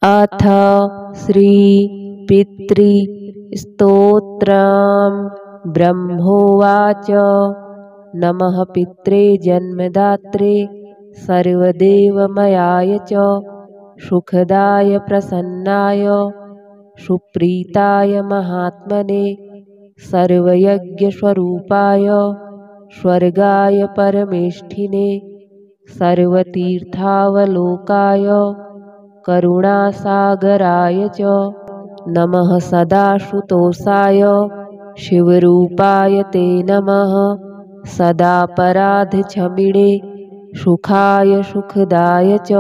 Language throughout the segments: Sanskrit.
अथ श्री पितृस्तोत्रम्। ब्रह्मोवाच। नमः पित्रे जन्मदात्रे सर्वदेवमयाय च सुखदाय प्रसन्नाय सुप्रीताय महात्मने सर्वयज्ञस्वरूपाय स्वर्गाय परमेष्ठिने सर्वतीर्थावलोकाय करुणासागराय च नमः सदाशुतोषाय शिवरूपाय ते नमः सदापराधक्षमिणे सुखाय सुखदाय च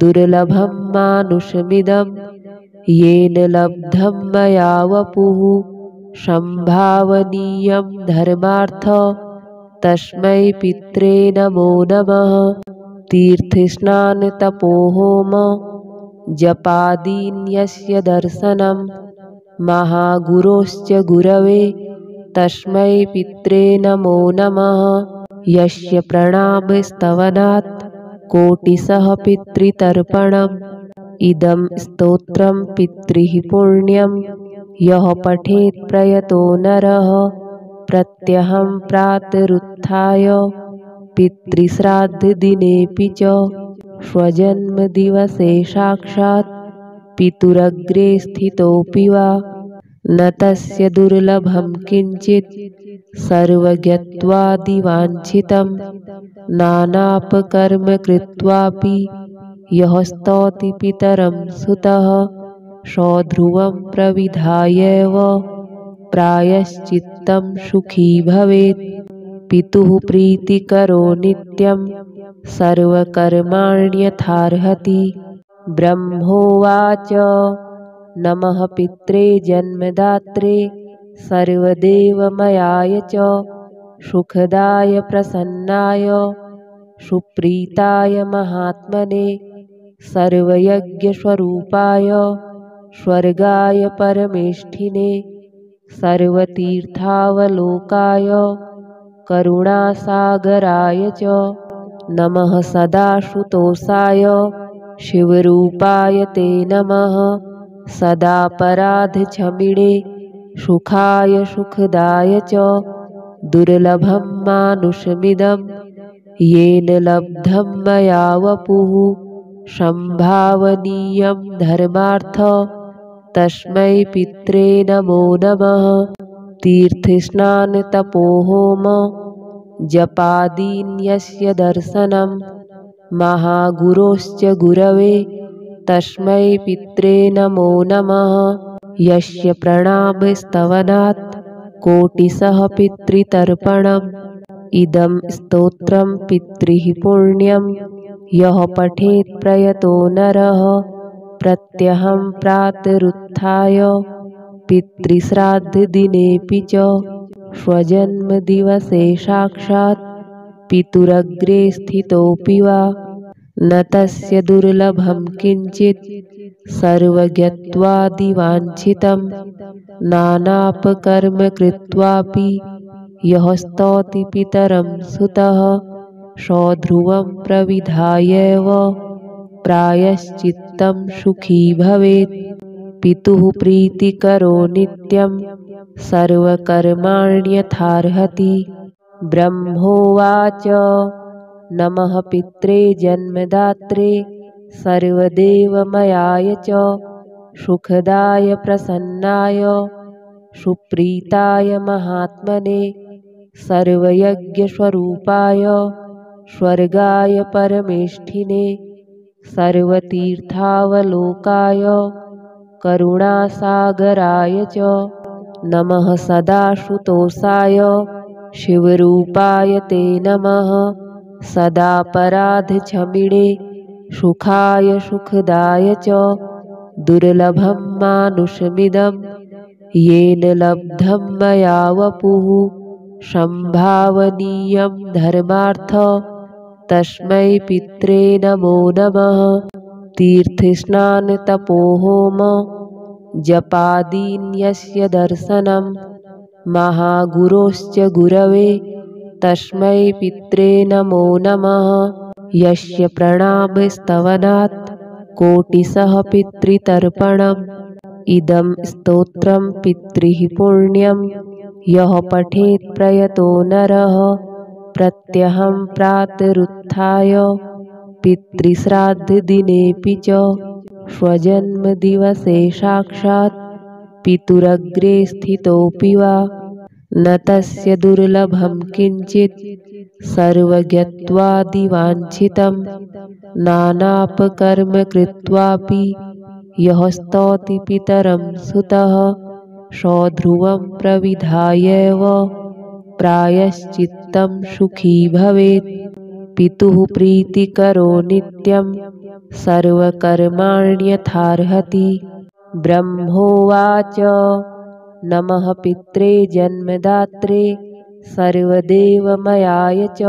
दुर्लभं मानुषमिदं येन लब्धं मया वपुः संभावनीयं धर्मार्थ तस्मै पित्रे नमो नमः। तीर्थस्नानतपोहोम जपादीन्यस्य दर्शनं महागुरोश्च गुरवे तस्मै पित्रे नमो नमः। यस्य प्रणामस्तवनात् कोटिशः पितृतर्पणम् इदं स्तोत्रं पितृः पुण्यं यः पठेत् प्रयतो नरः प्रत्यहं प्रातरुत्थाय पितृश्राद्धदिनेऽपि च स्वजन्मदिवसे साक्षात् पितुरग्रे स्थितोऽपि वा न तस्य दुर्लभं किञ्चित् सर्वज्ञत्वादिवाञ्छितं नानापकर्म कृत्वापि यः स्तौति पितरं सुतः सध्रुवं प्रविधायैव प्रायश्चित्तं सुखी भवेत्। पितुः प्रीतिकरो नित्यं सर्वकर्माण्यथार्हति। ब्रह्मोवाच। नमः पित्रे जन्मदात्रे सर्वदेवमयाय च सुखदाय प्रसन्नाय सुप्रीताय महात्मने सर्वयज्ञस्वरूपाय स्वर्गाय परमेष्ठिने सर्वतीर्थावलोकाय करुणासागराय च नमः सदाशुतोषाय शिवरूपाय ते नमः सदापराधक्षमिणे सुखाय सुखदाय च दुर्लभं मानुषमिदं येन लब्धं मया वपुः संभावनीयं धर्मार्थ तस्मै पित्रे नमो नमः। तीर्थस्नानतपोहोम जपादीन्यस्य दर्शनं महागुरोश्च गुरवे तस्मै पित्रे नमो नमः। यस्य प्रणामस्तवनात् कोटिशः पितृतर्पणम् इदं स्तोत्रं पितृः पुण्यं यः पठेत् प्रयतो नरः प्रत्यहं प्रातरुत्थाय पितृश्राद्धदिनेऽपि च स्वजन्मदिवसे साक्षात् पितुरग्रे स्थितोऽपि वा न तस्य दुर्लभं किञ्चित् सर्वज्ञत्वादिवाञ्छितं नानापकर्म कृत्वापि यः स्तौति पितरं सुतः सध्रुवं प्रविधायैव प्रायश्चित्तं सुखी भवेत्। पितुः प्रीतिकरो नित्यं सर्वकर्माण्यथार्हति। ब्रह्मोवाच। नमः पित्रे जन्मदात्रे सर्वदेवमयाय च सुखदाय प्रसन्नाय सुप्रीताय महात्मने सर्वयज्ञस्वरूपाय स्वर्गाय परमेष्ठिने सर्वतीर्थावलोकाय करुणासागराय च नमः सदाशुतोषाय शिवरूपाय ते नमः सदापराधक्षमिणे सुखाय सुखदाय च दुर्लभं मानुषमिदं येन लब्धं मया वपुः संभावनीयं धर्मार्थ तस्मै पित्रे नमो नमः। तीर्थस्नानतपोहोम जपादीन्यस्य दर्शनं महागुरोश्च गुरवे तस्मै पित्रे नमो नमः। यस्य प्रणामस्तवनात् कोटिशः पितृतर्पणम् इदं स्तोत्रं पितृः पुण्यं यः पठेत् प्रयतो नरः प्रत्यहं प्रातरुत्थाय पितृश्राद्धदिनेऽपि च स्वजन्मदिवसे साक्षात् पितुरग्रे स्थितोऽपि वा न तस्य दुर्लभं किञ्चित् सर्वज्ञत्वादिवाञ्छितं नानापकर्म कृत्वापि यः स्तौति पितरं सुतः सध्रुवं प्रविधायैव प्रायश्चित्तं सुखी भवेत्। पितुः प्रीतिकरो नित्यं सर्वकर्माण्यथार्हति। ब्रह्मोवाच नमः पित्रे जन्मदात्रे सर्वदेवमयाय च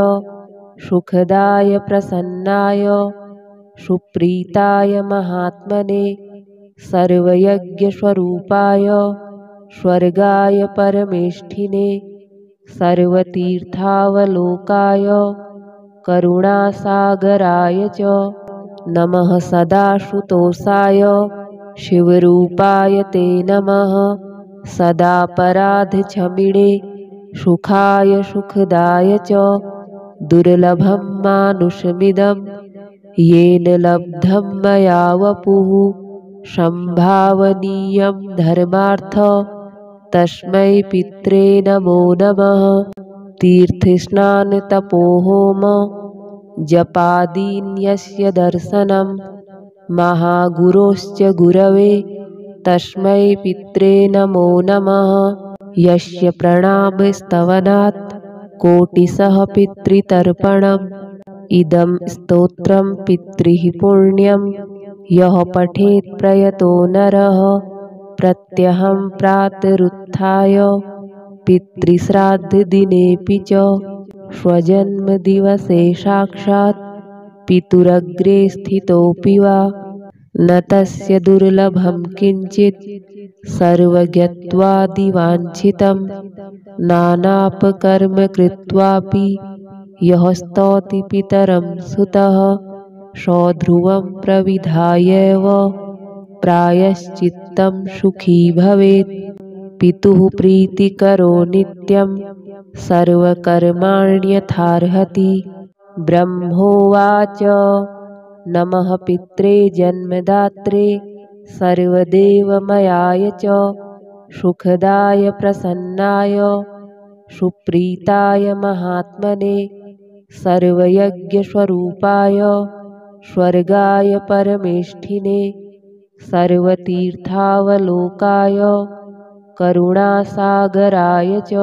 सुखदाय प्रसन्नाय सुप्रीताय महात्मने सर्वयज्ञस्वरूपाय स्वर्गाय परमेष्ठिने सर्वतीर्थावलोकाय करुणासागराय च नमः सदाशुतोषाय शिवरूपाय ते नमः सदापराधक्षमिणे सुखाय सुखदाय च दुर्लभं मानुषमिदं येन लब्धं मया वपुः संभावनीयं धर्मार्थ तस्मै पित्रे नमो नमः। तीर्थस्नानतपोहोम जपादीन्यस्य दर्शनं महागुरोश्च गुरवे तस्मै पित्रे नमो नमः। यस्य प्रणामस्तवनात् कोटिशः पितृतर्पणम् इदं स्तोत्रं पितृः पुण्यं यः पठेत् प्रयतो नरः प्रत्यहं प्रातरुत्थाय पितृश्राद्धदिनेऽपि च स्वजन्मदिवसे साक्षात् पितुरग्रे स्थितोऽपि वा न तस्य दुर्लभं किञ्चित् सर्वज्ञत्वादिवाञ्छितं नानापकर्म कृत्वापि यः स्तौति पितरं सुतः सध्रुवं प्रविधायैव प्रायश्चित्तं सुखी भवेत्। पितुः प्रीतिकरो नित्यं सर्वकर्माण्यथार्हति। ब्रह्मोवाच नमः पित्रे जन्मदात्रे सर्वदेवमयाय च सुखदाय प्रसन्नाय सुप्रीताय महात्मने सर्वयज्ञस्वरूपाय स्वर्गाय परमेष्ठिने सर्वतीर्थावलोकाय करुणासागराय च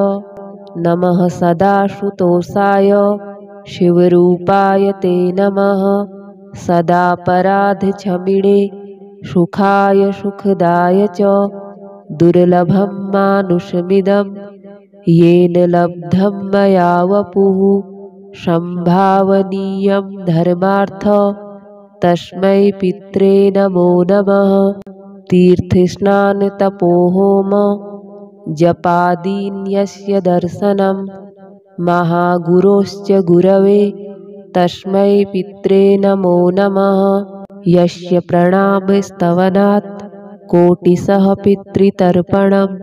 नमः सदाशुतोषाय शिवरूपाय ते नमः सदापराधक्षमिणे सुखाय सुखदाय च दुर्लभं मानुषमिदं येन लब्धं मया वपुः संभावनीयं धर्मार्थ तस्मै पित्रे नमो नमः। तीर्थस्नानतपोहोम जपादीन्यस्य दर्शनं महागुरोश्च गुरवे तस्मै पित्रे नमो नमः। यस्य प्रणामस्तवनात् कोटिशः पितृतर्पणम्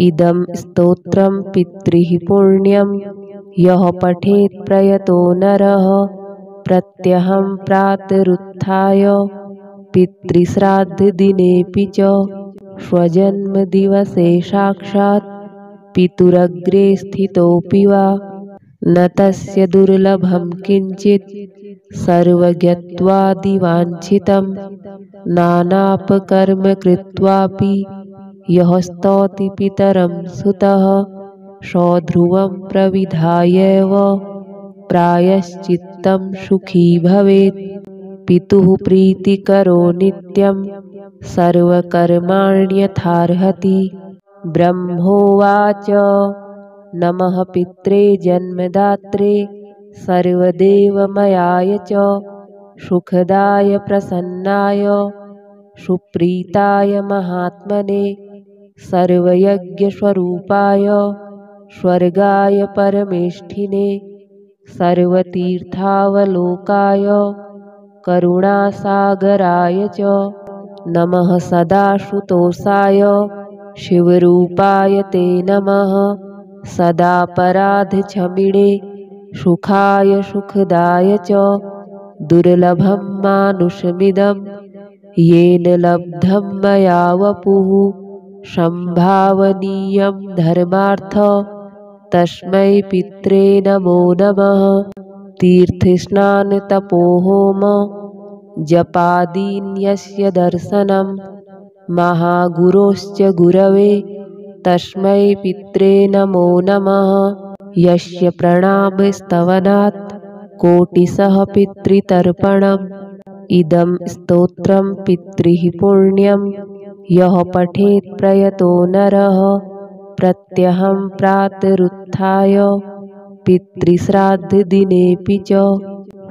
इदं स्तोत्रं पितृः पुण्यं यः पठेत् प्रयतो नरः प्रत्यहं प्रातरुत्थाय पितृश्राद्धदिनेऽपि च स्वजन्मदिवसे साक्षात् पितुरग्रे स्थितोऽपि वा न तस्य दुर्लभं किञ्चित् सर्वज्ञत्वादिवाञ्छितं नानापकर्म कृत्वापि यः स्तौति पितरं सुतः सध्रुवं प्रविधायैव प्रायश्चित्तं सुखी भवेत्। पितुः प्रीतिकरो नित्यं सर्वकर्माण्यथार्हति। ब्रह्मोवाच नमः पित्रे जन्मदात्रे सर्वदेवमयाय च सुखदाय प्रसन्नाय सुप्रीताय महात्मने सर्वयज्ञस्वरूपाय स्वर्गाय परमेष्ठिने सर्वतीर्थावलोकाय करुणासागराय च नमः सदाशुतोषाय शिवरूपाय ते नमः सदापराधक्षमिणे सुखाय सुखदाय च दुर्लभं मानुषमिदं येन लब्धं मया वपुः संभावनीयं धर्मार्थ तस्मै पित्रे नमो नमः। तीर्थस्नानतपोहोम जपादीन्यस्य दर्शनं महागुरोश्च गुरवे तस्मै पित्रे नमो नमः। यस्य प्रणामस्तवनात् कोटिशः पितृतर्पणम् इदं स्तोत्रं पितृः पुण्यं यः पठेत् प्रयतो नरः प्रत्यहं प्रातरुत्थाय पितृश्राद्धदिनेऽपि च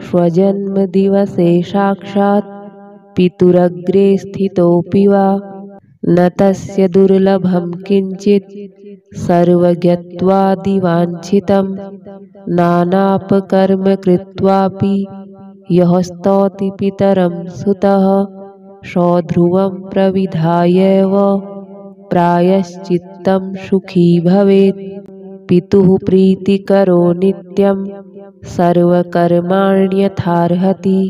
स्वजन्मदिवसे साक्षात् पितुरग्रे स्थितोऽपि वा न तस्य दुर्लभं किञ्चित् सर्वज्ञत्वादिवाञ्छितं नानापकर्म कृत्वापि यः स्तौति पितरं सुतः सध्रुवं प्रविधायैव प्रायश्चित्तं सुखी भवेत्। पितुः प्रीतिकरो नित्यं सर्वकर्माण्यथार्हति।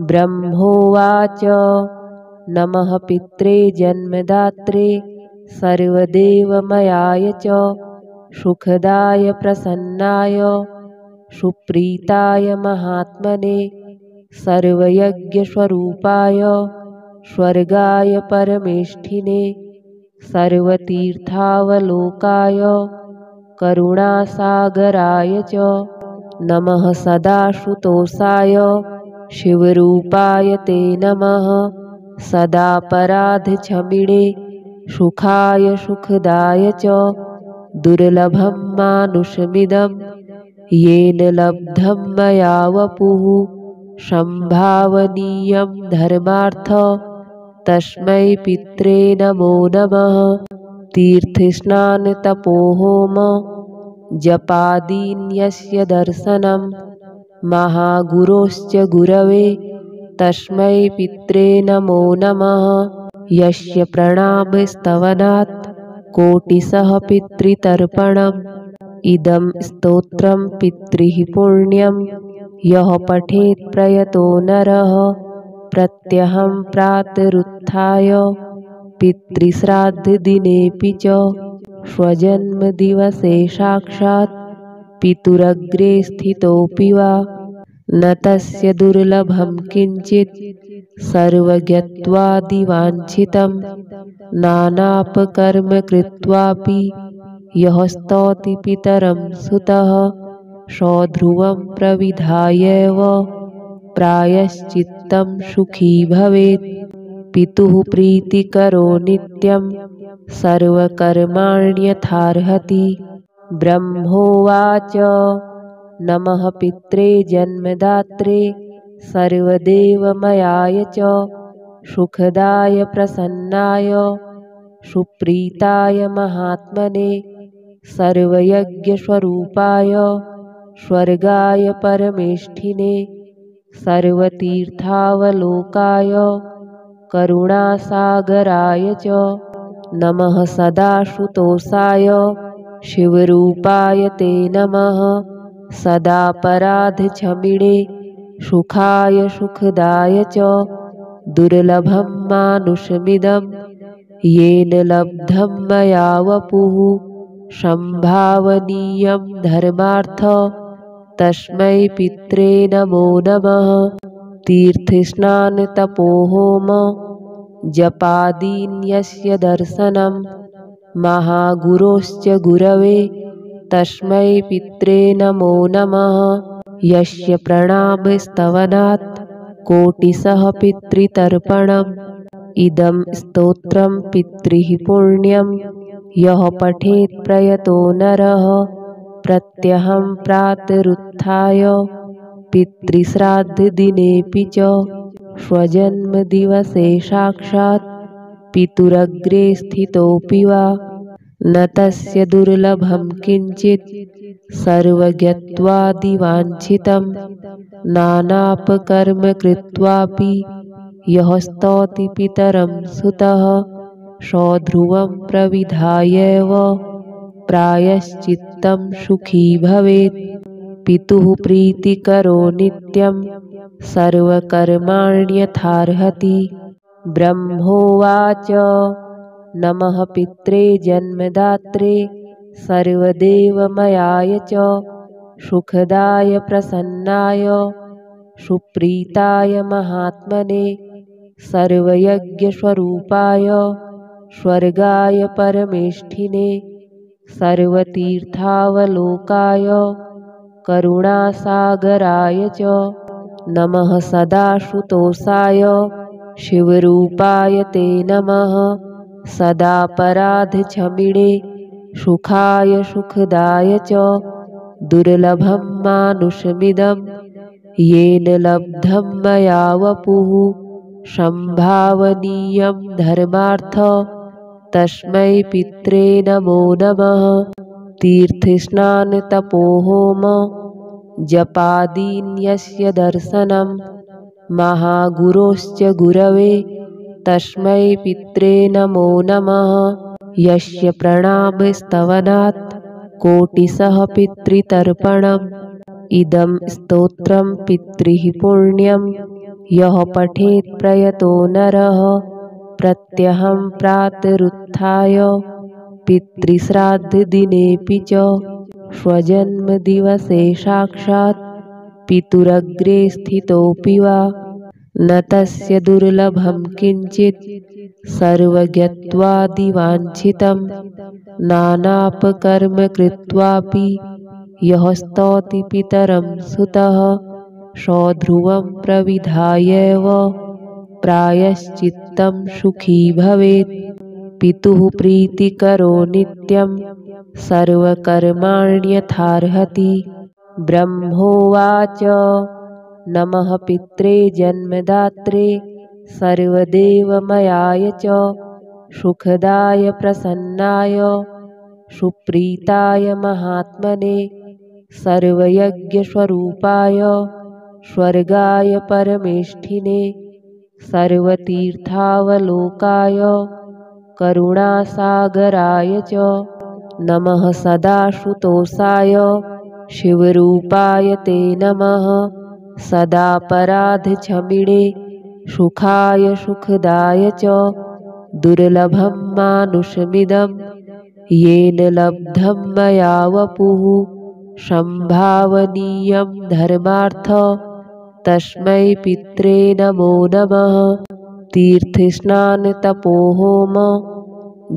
ब्रह्मोवाच नमः पित्रे जन्मदात्रे सर्वदेवमयाय च सुखदाय प्रसन्नाय सुप्रीताय महात्मने सर्वयज्ञस्वरूपाय स्वर्गाय परमेष्ठिने सर्वतीर्थावलोकाय करुणासागराय च नमः सदाशुतोषाय शिवरूपाय ते नमः सदापराधक्षमिणे सुखाय सुखदाय च दुर्लभं मानुषमिदं येन लब्धं मया वपुः संभावनीयं धर्मार्थ तस्मै पित्रे नमो नमः। तीर्थस्नानतपोहोम जपादीन्यस्य दर्शनं महागुरोश्च गुरवे तस्मै पित्रे नमो नमः। यस्य प्रणामस्तवनात् कोटिशः पितृतर्पणम् इदं स्तोत्रं पितृः पुण्यं यः पठेत् प्रयतो नरः प्रत्यहं प्रातरुत्थाय पितृश्राद्धदिनेऽपि च स्वजन्मदिवसे साक्षात् पितुरग्रे स्थितोऽपि वा न तस्य दुर्लभं किञ्चित् सर्वज्ञत्वादिवाञ्छितं नानापकर्म कृत्वापि यः स्तौति पितरं सुतः सध्रुवं प्रविधायैव प्रायश्चित्तं सुखी भवेत्। पितुः प्रीतिकरो नित्यं सर्वकर्माण्यथार्हति। ब्रह्मोवाच नमः पित्रे जन्मदात्रे सर्वदेवमयाय च सुखदाय प्रसन्नाय सुप्रीताय महात्मने सर्वयज्ञस्वरूपाय स्वर्गाय परमेष्ठिने सर्वतीर्थावलोकाय करुणासागराय च नमः सदाशुतोषाय शिवरूपाय ते नमः सदापराधक्षमिणे सुखाय सुखदाय च दुर्लभं मानुषमिदं येन लब्धं मया वपुः संभावनीयं धर्मार्थ तस्मै पित्रे नमो नमः। तीर्थस्नानतपोहोम जपादीन्यस्य दर्शनं महागुरोश्च गुरवे तस्मै पित्रे नमो नमः। यस्य प्रणामस्तवनात् कोटिशः पितृतर्पणम् इदं स्तोत्रं पितृः पुण्यं यः पठेत् प्रयतो नरः प्रत्यहं प्रातरुत्थाय पितृश्राद्धदिनेऽपि च स्वजन्मदिवसे साक्षात् पितुरग्रे स्थितोऽपि वा न तस्य दुर्लभं किञ्चित् सर्वज्ञत्वादिवाञ्छितं नानापकर्म कृत्वापि यः स्तौति पितरं सुतः सध्रुवं प्रविधायैव प्रायश्चित्तं सुखी भवेत्। पितुः प्रीतिकरो नित्यं सर्वकर्माण्यथार्हति। ब्रह्मोवाच नमः पित्रे जन्मदात्रे सर्वदेवमयाय च सुखदाय प्रसन्नाय सुप्रीताय महात्मने सर्वयज्ञस्वरूपाय स्वर्गाय परमेष्ठिने सर्वतीर्थावलोकाय करुणासागराय च नमः सदाशुतोषाय शिवरूपाय ते नमः सदापराधक्षमिणे सुखाय सुखदाय च दुर्लभं मानुषमिदं येन लब्धं मया वपुः संभावनीयं धर्मार्थ तस्मै पित्रे नमो नमः। तीर्थस्नानतपोहोम जपादीन्यस्य दर्शनं महागुरोश्च गुरवे तस्मै पित्रे नमो नमः। यस्य प्रणामस्तवनात् कोटिशः पितृतर्पणम् इदं स्तोत्रं पितृः पुण्यं यः पठेत् प्रयतो नरः प्रत्यहं प्रातरुत्थाय पितृश्राद्धदिनेऽपि च स्वजन्मदिवसे साक्षात् पितुरग्रे स्थितोऽपि वा न तस्य दुर्लभं किञ्चित् सर्वज्ञत्वादिवाञ्छितं नानापकर्म कृत्वापि यः स्तौति पितरं सुतः सध्रुवं प्रविधायैव प्रायश्चित्तं सुखी भवेत्। पितुः प्रीतिकरो नित्यं सर्वकर्माण्यथार्हति। ब्रह्मोवाच नमः पित्रे जन्मदात्रे सर्वदेवमयाय च सुखदाय प्रसन्नाय सुप्रीताय महात्मने सर्वयज्ञस्वरूपाय स्वर्गाय परमेष्ठिने सर्वतीर्थावलोकाय करुणासागराय च नमः सदाशुतोषाय शिवरूपाय ते नमः सदापराधक्षमिणे सुखाय सुखदाय च दुर्लभं मानुषमिदं येन लब्धं मया वपुः संभावनीयं धर्मार्थ तस्मै पित्रे नमो नमः। तीर्थस्नानतपोहोम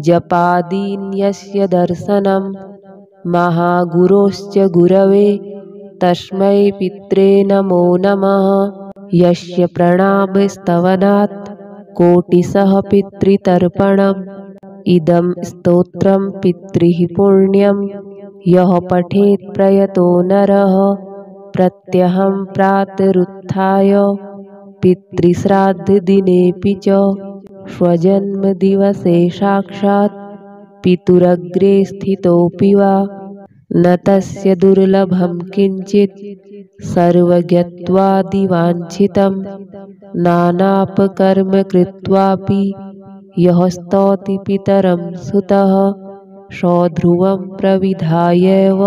जपादीन्यस्य दर्शनं महागुरोश्च गुरवे तस्मै पित्रे नमो नमः। यस्य प्रणामस्तवनात् कोटिशः पितृतर्पणम् इदं स्तोत्रं पितृः पुण्यं यः पठेत् प्रयतो नरः प्रत्यहं प्रातरुत्थाय पितृश्राद्धदिनेऽपि च स्वजन्मदिवसे साक्षात् पितुरग्रे स्थितोऽपि वा न तस्य दुर्लभं किञ्चित् सर्वज्ञत्वादिवाञ्छितं नानापकर्म कृत्वापि यः स्तौति पितरं सुतः सध्रुवं प्रविधायैव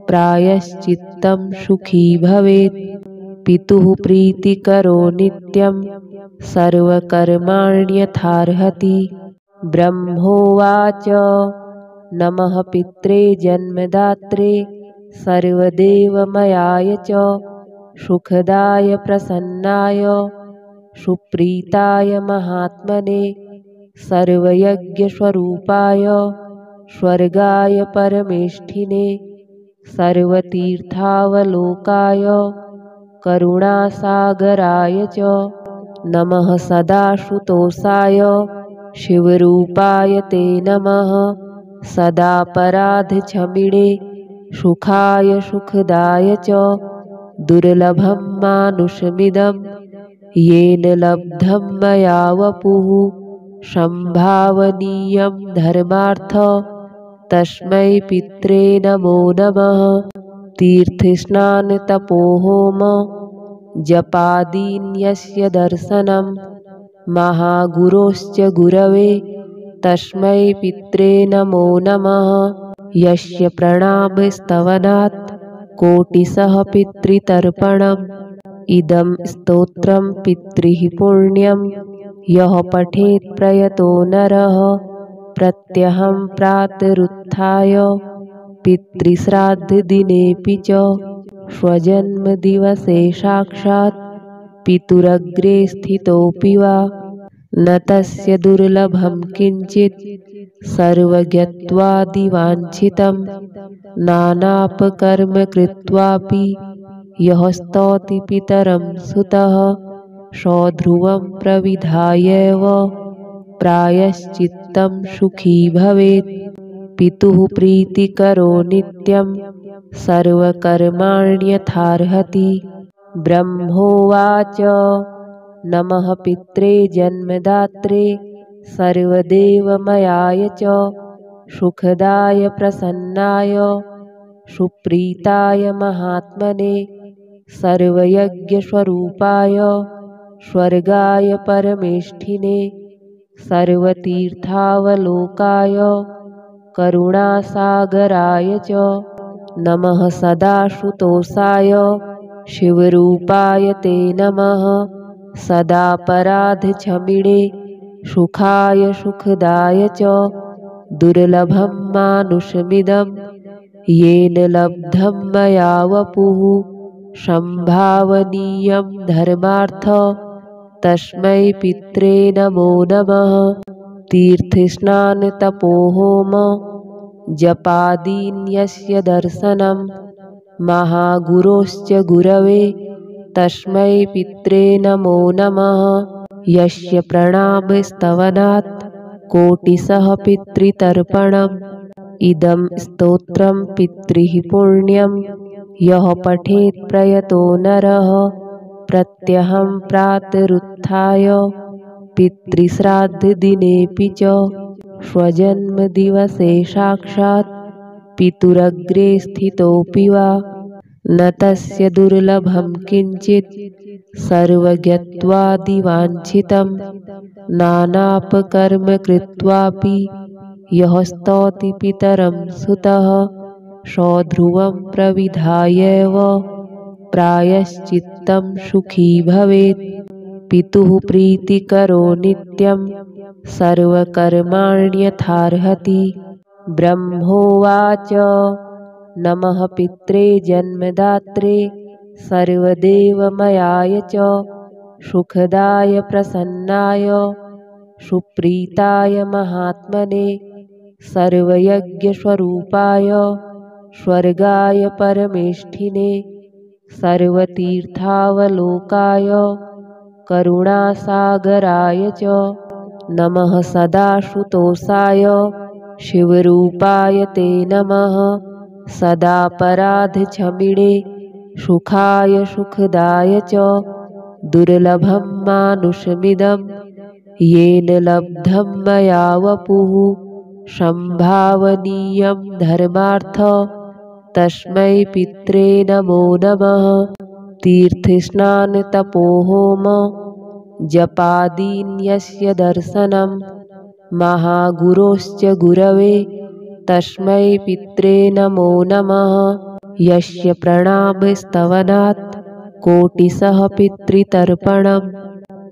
प्रायश्चित्तं सुखी भवेत्। पितुः प्रीतिकरो नित्यं सर्वकर्माण्यथार्हति। ब्रह्मोवाच नमः पित्रे जन्मदात्रे सर्वदेवमयाय च सुखदाय प्रसन्नाय सुप्रीताय महात्मने सर्वयज्ञस्वरूपाय स्वर्गाय परमेष्ठिने सर्वतीर्थावलोकाय करुणासागराय च नमः सदाशुतोषाय शिवरूपाय ते नमः सदापराधक्षमिणे सुखाय सुखदाय च दुर्लभं मानुषमिदं येन लब्धं मया वपुः संभावनीयं धर्मार्थ तस्मै पित्रे नमो नमः। तीर्थस्नानतपोहोम जपादीन्यस्य दर्शनं महागुरोश्च गुरवे तस्मै पित्रे नमो नमः। यस्य प्रणामस्तवनात् कोटिशः पितृतर्पणम् इदं स्तोत्रं पितृः पुण्यं यः पठेत् प्रयतो नरः प्रत्यहं प्रातरुत्थाय पितृश्राद्धदिनेऽपि च स्वजन्मदिवसे साक्षात् पितुरग्रे स्थितोऽपि वा न तस्य दुर्लभं किञ्चित् सर्वज्ञत्वादिवाञ्छितं नानापकर्म कृत्वापि यः स्तौति पितरं सुतः सध्रुवं प्रविधायैव प्रायश्चित्तं सुखी भवेत्। पितुः प्रीतिकरो नित्यं सर्वकर्माण्यथार्हति। ब्रह्मोवाच नमः पित्रे जन्मदात्रे सर्वदेवमयाय च सुखदाय प्रसन्नाय सुप्रीताय महात्मने सर्वयज्ञस्वरूपाय स्वर्गाय परमेष्ठिने सर्वतीर्थावलोकाय करुणासागराय च नमः सदाशुतोषाय शिवरूपाय ते नमः। सदापराधक्षमिणे सुखाय सुखदाय च दुर्लभं मानुषमिदं येन लब्धं मया वपुः संभावनीयं धर्मार्थ तस्मै पित्रे नमो नमः। तीर्थस्नानतपोहोम जपादीन्यस्य दर्शनं महागुरोश्च गुरवे तस्मै पित्रे नमो नमः। यस्य प्रणामस्तवनात् कोटिशः पितृतर्पणम् इदं स्तोत्रं पितृः पुण्यं यः पठेत् प्रयतो नरः प्रत्यहं प्रातरुत्थाय पितृश्राद्धदिनेऽपि च स्वजन्मदिवसे साक्षात् पितुरग्रे स्थितोऽपि वा न तस्य दुर्लभं किञ्चित् सर्वज्ञत्वादिवाञ्छितं नानापकर्म कृत्वापि यः स्तौति पितरं सुतः सध्रुवं प्रविधायैव प्रायश्चित्तं सुखी भवेत्। पितुः प्रीतिकरो नित्यं सर्वकर्माण्यथार्हति। ब्रह्मोवाच नमः पित्रे जन्मदात्रे सर्वदेवमयाय च सुखदाय प्रसन्नाय सुप्रीताय महात्मने सर्वयज्ञस्वरूपाय स्वर्गाय परमेष्ठिने सर्वतीर्थावलोकाय करुणासागराय च नमः सदाशुतोषाय शिवरूपाय ते नमः। सदापराधक्षमिणे सुखाय सुखदाय च दुर्लभं मानुषमिदं येन लब्धं मया वपुः संभावनीयं धर्मार्थ तस्मै पित्रे नमो नमः। तीर्थस्नानतपोहोम जपादीन्यस्य दर्शनं महागुरोश्च गुरवे तस्मै पित्रे नमो नमः। यस्य प्रणामस्तवनात् कोटिशः पितृतर्पणम्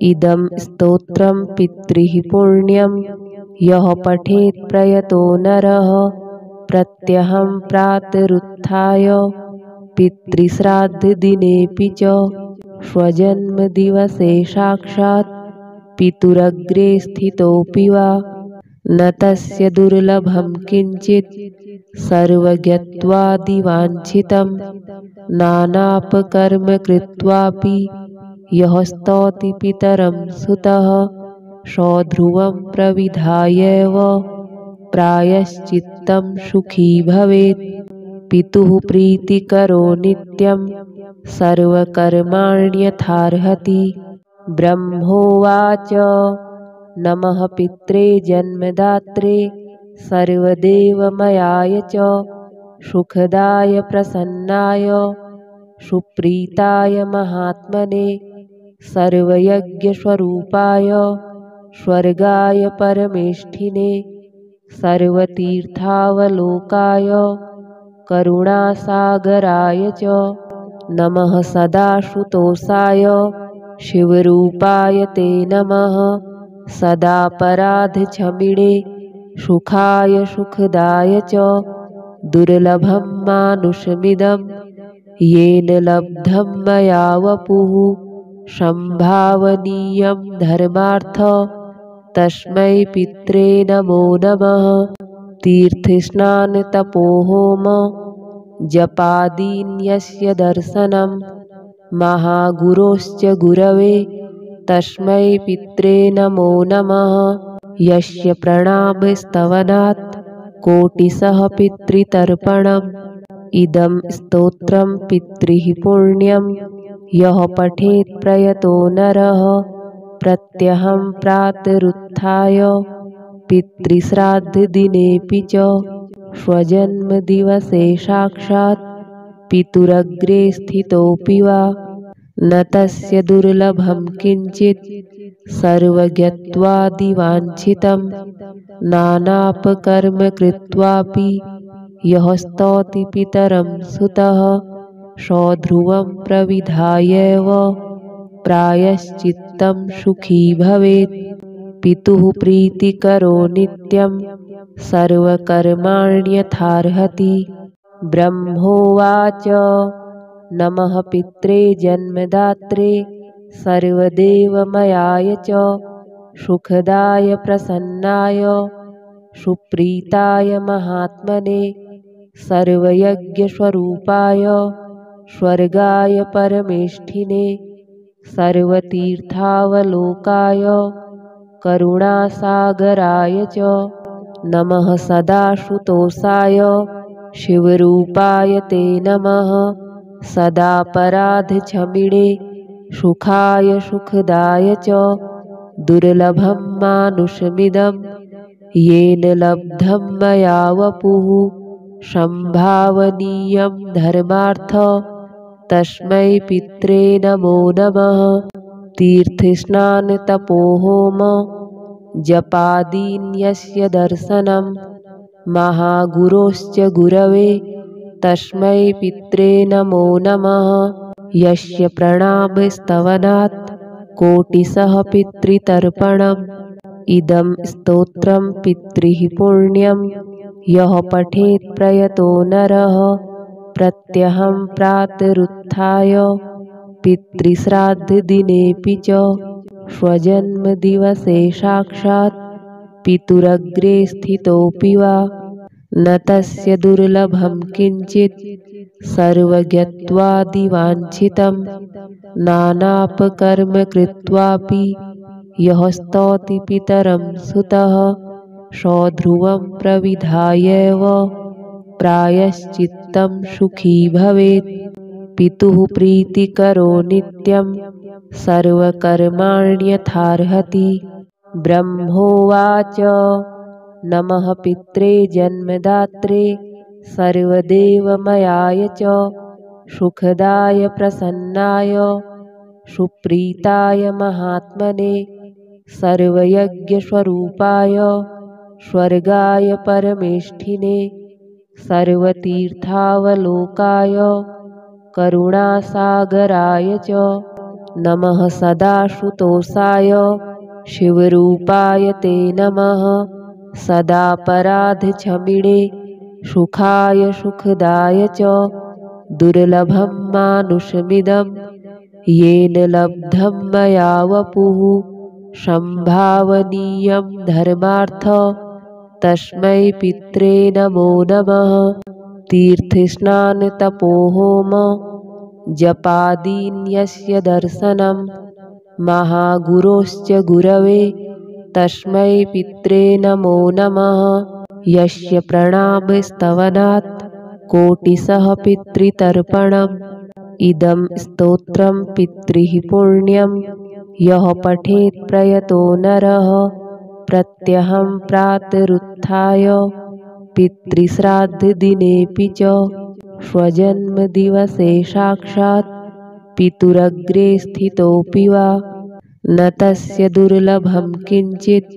इदं स्तोत्रं पितृः पुण्यं यः पठेत् प्रयतो नरः प्रत्यहं प्रातरुत्थाय पितृश्राद्धदिनेऽपि च स्वजन्मदिवसे साक्षात् पितुरग्रे स्थितोऽपि वा न तस्य दुर्लभं किञ्चित् सर्वज्ञत्वादिवाञ्छितं नानापकर्म कृत्वापि यः स्तौति पितरं सुतः सध्रुवं प्रविधायैव प्रायश्चित्तं सुखी भवेत्। पितुः प्रीतिकरो नित्यं सर्वकर्माण्यथार्हति। ब्रह्मोवाच नमः पित्रे जन्मदात्रे सर्वदेवमयाय च सुखदाय प्रसन्नाय सुप्रीताय महात्मने सर्वयज्ञस्वरूपाय स्वर्गाय परमेष्ठिने सर्वतीर्थावलोकाय करुणासागराय च नमः सदाशुतोषाय शिवरूपाय ते नमः सदापराधक्षमिणे सुखाय सुखदाय च दुर्लभं मानुषमिदं येन लब्धं मया वपुः संभावनीयं धर्मार्थ तस्मै पित्रे नमो नमः। तीर्थस्नानतपोहोम जपादीन्यस्य दर्शनं महागुरोश्च गुरवे तस्मै पित्रे नमो नमः। यस्य प्रणामस्तवनात् कोटिशः पितृतर्पणम् इदं स्तोत्रं पितृः पुण्यं यः पठेत् प्रयतो नरः प्रत्यहं प्रातरुत्थाय पितृश्राद्धदिनेऽपि च स्वजन्मदिवसे साक्षात् पितुरग्रे स्थितोऽपि वा न तस्य दुर्लभं किञ्चित् सर्वज्ञत्वादिवाञ्छितं नानापकर्म कृत्वापि यः स्तौति पितरं सुतः सध्रुवं प्रविधायैव प्रायश्चित्तं सुखी भवेत्। पितुः प्रीतिकरो नित्यं सर्वकर्माण्यथार्हति। ब्रह्मोवाच नमः पित्रे जन्मदात्रे सर्वदेवमयाय च सुखदाय प्रसन्नाय सुप्रीताय महात्मने सर्वयज्ञस्वरूपाय स्वर्गाय परमेष्ठिने सर्वतीर्थावलोकाय करुणासागराय च नमः सदाशुतोषाय शिवरूपाय ते नमः सदापराधक्षमिणे सुखाय सुखदाय च दुर्लभं मानुषमिदं येन लब्धं मया वपुः संभावनीयं धर्मार्थ तस्मै पित्रे नमो नमः। तीर्थस्नानतपोहोम जपादीन्यस्य दर्शनं महागुरोश्च गुरवे तस्मै पित्रे नमो नमः। यस्य प्रणामस्तवनात् कोटिशः पितृतर्पणम् इदं स्तोत्रं पितृः पुण्यं यः पठेत् प्रयतो नरः प्रत्यहं प्रातरुत्थाय पितृश्राद्धदिनेऽपि च स्वजन्मदिवसे साक्षात् पितुरग्रे स्थितोऽपि वा न तस्य दुर्लभं किञ्चित् सर्वज्ञत्वादिवाञ्छितं नानापकर्म कृत्वापि यः स्तौति पितरं सुतः सध्रुवं प्रविधायैव प्रायश्चित्तं सुखी भवेत्। पितुः प्रीतिकरो नित्यं सर्वकर्माण्यथार्हति। ब्रह्मोवाच नमः पित्रे जन्मदात्रे सर्वदेवमयाय च सुखदाय प्रसन्नाय सुप्रीताय महात्मने सर्वयज्ञस्वरूपाय स्वर्गाय परमेष्ठिने सर्वतीर्थावलोकाय करुणासागराय च नमः सदाशुतोषाय शिवरूपाय ते नमः सदापराधक्षमिणे सुखाय सुखदाय च दुर्लभं मानुषमिदं येन लब्धं मया वपुः संभावनीयं धर्मार्थ तस्मै पित्रे नमो नमः। तीर्थस्नानतपोहोम जपादीन्यस्य दर्शनं महागुरोश्च गुरवे तस्मै पित्रे नमो नमः। यस्य प्रणामस्तवनात् कोटिशः पितृतर्पणम् इदं स्तोत्रं पितृः पुण्यं यः पठेत् प्रयतो नरः प्रत्यहं प्रातरुत्थाय पितृश्राद्धदिनेऽपि च स्वजन्मदिवसे साक्षात् पितुरग्रे स्थितोऽपि वा न तस्य दुर्लभं किञ्चित्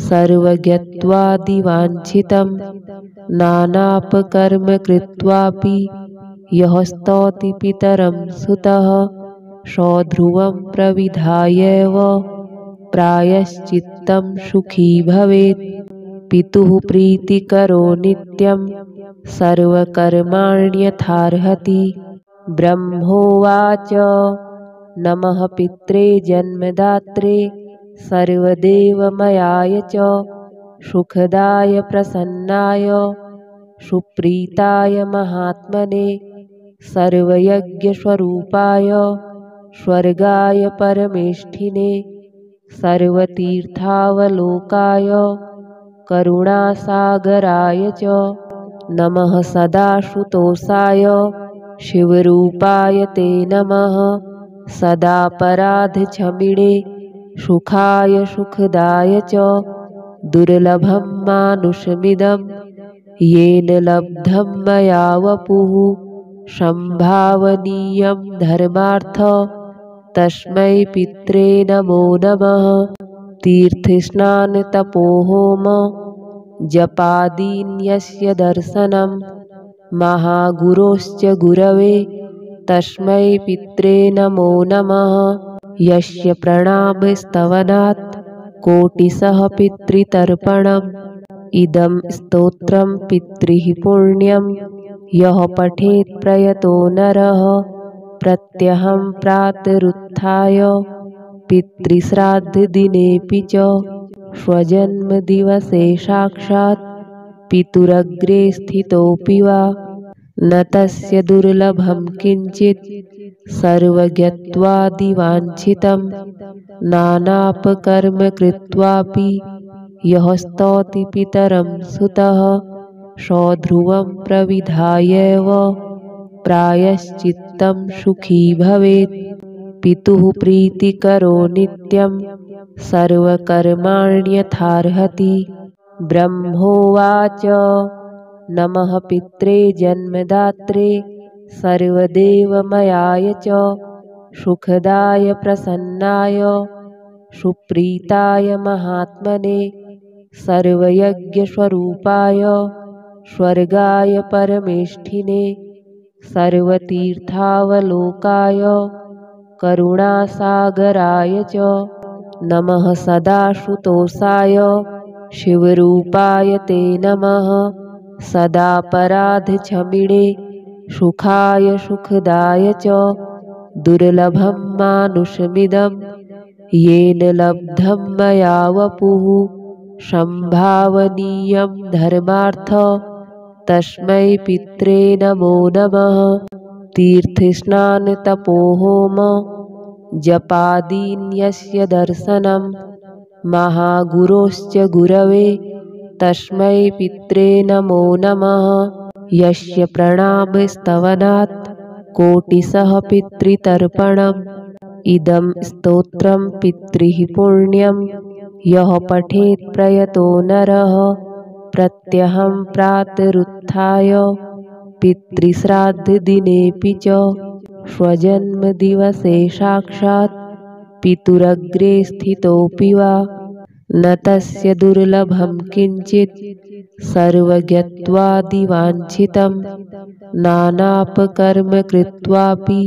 सर्वज्ञत्वादिवाञ्छितं नानापकर्म कृत्वापि यः स्तौति पितरं सुतः सध्रुवं प्रविधायैव प्रायश्चित्तं सुखी भवेत्। पितुः प्रीतिकरो नित्यं सर्वकर्माण्यथार्हति। ब्रह्मोवाच नमः पित्रे जन्मदात्रे सर्वदेवमयाय च सुखदाय प्रसन्नाय सुप्रीताय महात्मने सर्वयज्ञस्वरूपाय स्वर्गाय परमेष्ठिने सर्वतीर्थावलोकाय करुणासागराय च नमः सदाशुतोषाय शिवरूपाय ते नमः सदापराधक्षमिणे सुखाय सुखदाय च दुर्लभं मानुषमिदं येन लब्धं मया वपुः संभावनीयं धर्मार्थ तस्मै पित्रे नमो नमः। तीर्थस्नानतपोहोम जपादीन्यस्य दर्शनं महागुरोश्च गुरवे तस्मै पित्रे नमो नमः। यस्य प्रणामस्तवनात् कोटिशः पितृतर्पणम् इदं स्तोत्रं पितृः पुण्यं यः पठेत् प्रयतो नरः प्रत्यहं प्रातरुत्थाय पितृश्राद्धदिनेऽपि च स्वजन्मदिवसे साक्षात् पितुरग्रे स्थितोऽपि वा न तस्य दुर्लभं किञ्चित् सर्वज्ञत्वादिवाञ्छितं नानापकर्म कृत्वापि यः स्तौति पितरं सुतः सध्रुवं प्रविधायैव प्रायश्चित्तं सुखी भवेत्। पितुः प्रीतिकरो नित्यं सर्वकर्माण्यथार्हति। ब्रह्मोवाच नमः पित्रे जन्मदात्रे सर्वदेवमयाय च सुखदाय प्रसन्नाय सुप्रीताय महात्मने सर्वयज्ञस्वरूपाय स्वर्गाय परमेष्ठिने सर्वतीर्थावलोकाय करुणासागराय च नमः सदाशुतोषाय शिवरूपाय ते नमः सदापराधक्षमिणे सुखाय सुखदाय च दुर्लभं मानुषमिदं येन लब्धं मया वपुः संभावनीयं धर्मार्थ तस्मै पित्रे नमो नमः। तीर्थस्नानतपोहोम जपादीन्यस्य दर्शनं महागुरोश्च गुरवे तस्मै पित्रे नमो नमः। यस्य प्रणामस्तवनात् कोटिशः पितृतर्पणम् इदं स्तोत्रं पितृः पुण्यं यः पठेत् प्रयतो नरः प्रत्यहं प्रातरुत्थाय पितृश्राद्धदिनेऽपि च स्वजन्मदिवसे साक्षात् पितुरग्रे स्थितोऽपि वा न तस्य दुर्लभं किञ्चित् सर्वज्ञत्वादिवाञ्छितं नानापकर्म कृत्वापि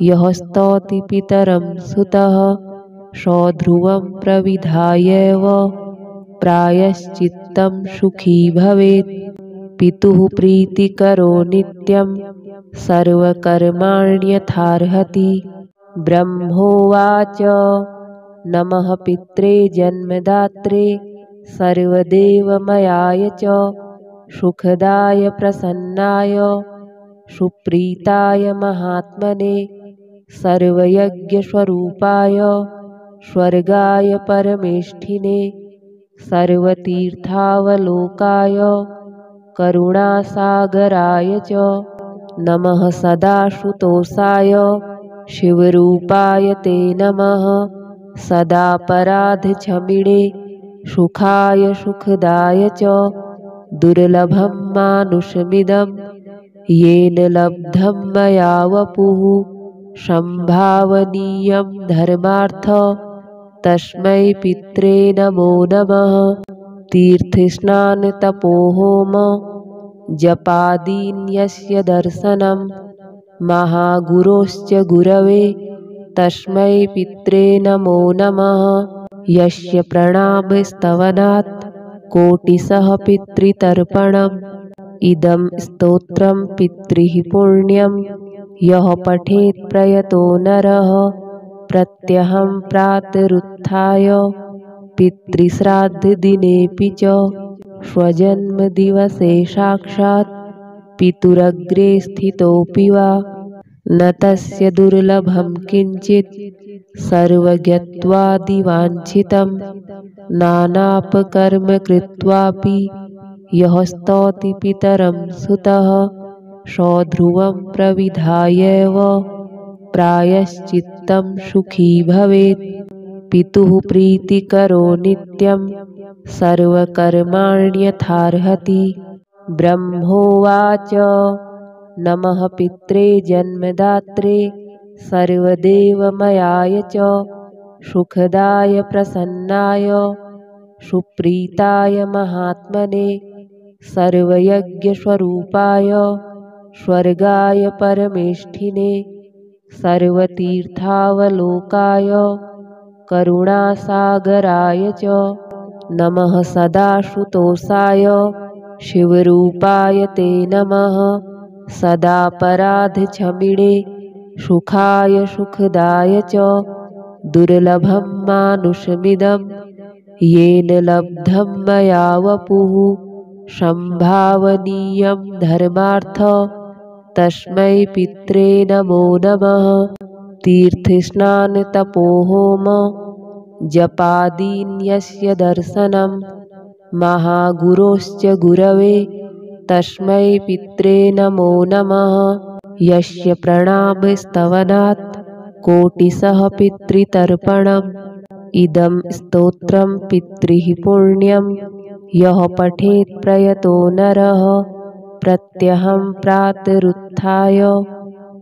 यः स्तौति पितरं सुतः सध्रुवं प्रविधायैव प्रायश्चित्तं सुखी भवेत्। पितुः प्रीतिकरो नित्यं सर्वकर्माण्यथार्हति। ब्रह्मोवाच नमः पित्रे जन्मदात्रे सर्वदेवमयाय च सुखदाय प्रसन्नाय सुप्रीताय महात्मने सर्वयज्ञस्वरूपाय स्वर्गाय परमेष्ठिने सर्वतीर्थावलोकाय करुणासागराय च नमः सदाशुतोषाय शिवरूपाय ते नमः सदापराधक्षमिणे सुखाय सुखदाय च दुर्लभं मानुषमिदं येन लब्धं मया वपुः संभावनीयं धर्मार्थ तस्मै पित्रे नमो नमः। तीर्थस्नानतपोहोम जपादीन्यस्य दर्शनं महागुरोश्च गुरवे तस्मै पित्रे नमो नमः। यस्य प्रणामस्तवनात् कोटिशः पितृतर्पणम् इदं स्तोत्रं पितृः पुण्यं यः पठेत् प्रयतो नरः प्रत्यहं प्रातरुत्थाय पितृश्राद्धदिनेऽपि च स्वजन्मदिवसे साक्षात् पितुरग्रे स्थितोऽपि वा न तस्य दुर्लभं किञ्चित् सर्वज्ञत्वादिवाञ्छितं नानापकर्म कृत्वापि यः स्तौति पितरं सुतः सध्रुवं प्रविधायैव प्रायश्चित्तं सुखी भवेत्। पितुः प्रीतिकरो नित्यं सर्वकर्माण्यथार्हति। ब्रह्मोवाच नमः पित्रे जन्मदात्रे सर्वदेवमयाय च सुखदाय प्रसन्नाय सुप्रीताय महात्मने सर्वयज्ञस्वरूपाय स्वर्गाय परमेष्ठिने सर्वतीर्थावलोकाय करुणासागराय च नमः सदाशुतोषाय शिवरूपाय ते नमः। सदापराधक्षमिणे सुखाय सुखदाय च दुर्लभं मानुषमिदं येन लब्धं मया वपुः संभावनीयं धर्मार्थ तस्मै पित्रे नमो नमः। तीर्थस्नानतपोहोम जपादीन्यस्य दर्शनं महागुरोश्च गुरवे तस्मै पित्रे नमो नमः। यस्य प्रणामस्तवनात् कोटिशः पितृतर्पणम् इदं स्तोत्रं पितृः पुण्यं यः पठेत् प्रयतो नरः प्रत्यहं प्रातरुत्थाय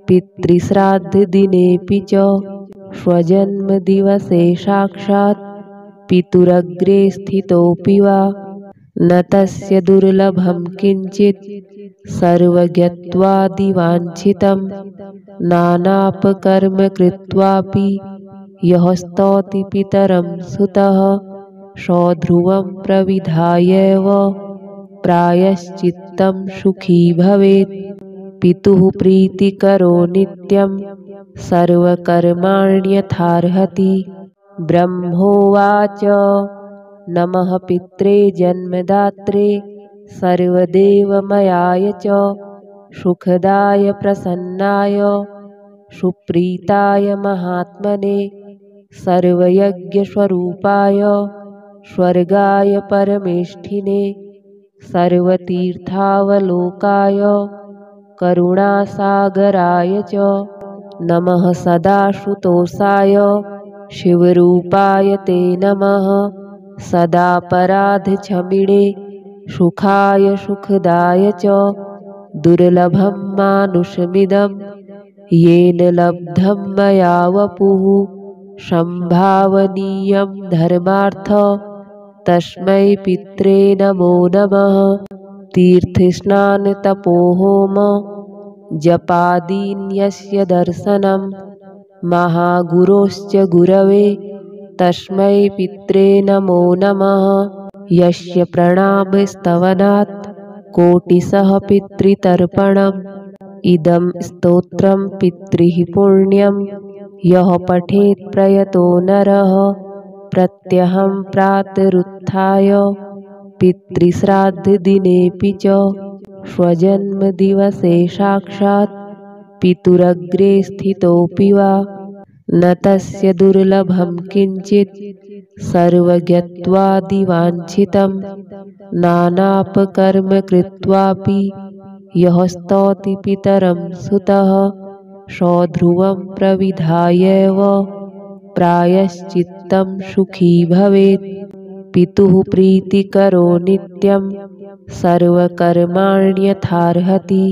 पितृश्राद्धदिनेऽपि च स्वजन्मदिवसे साक्षात् पितुरग्रे स्थितोऽपि वा न तस्य दुर्लभं किञ्चित् सर्वज्ञत्वादिवाञ्छितं नानापकर्म कृत्वापि यः स्तौति पितरं सुतः सध्रुवं प्रविधायैव प्रायश्चित्तं सुखी भवेत्। पितुः प्रीतिकरो नित्यं सर्वकर्माण्यथार्हति। ब्रह्मोवाच नमः पित्रे जन्मदात्रे सर्वदेवमयाय च सुखदाय प्रसन्नाय सुप्रीताय महात्मने सर्वयज्ञस्वरूपाय स्वर्गाय परमेष्ठिने सर्वतीर्थावलोकाय करुणासागराय च नमः सदाशुतोषाय शिवरूपाय ते नमः। सदापराधक्षमिणे सुखाय सुखदाय च दुर्लभं मानुषमिदं येन लब्धं मया वपुः संभावनीयं धर्मार्थ तस्मै पित्रे नमो नमः। तीर्थस्नानतपोहोम जपादीन्यस्य दर्शनं महागुरोश्च गुरवे तस्मै पित्रे नमो नमः। यस्य प्रणामस्तवनात् कोटिशः पितृतर्पणम् इदं स्तोत्रं पितृः पुण्यं यः पठेत् प्रयतो नरः प्रत्यहं प्रातरुत्थाय पितृश्राद्धदिनेऽपि च स्वजन्मदिवसे साक्षात् पितुरग्रे स्थितोऽपि वा न तस्य दुर्लभं किञ्चित् सर्वज्ञत्वादिवाञ्छितं नानापकर्म कृत्वापि यः स्तौति पितरं सुतः सध्रुवं प्रविधायैव प्रायश्चित्तं सुखी भवेत्। पितुः प्रीतिकरो नित्यं सर्वकर्माण्यथार्हति।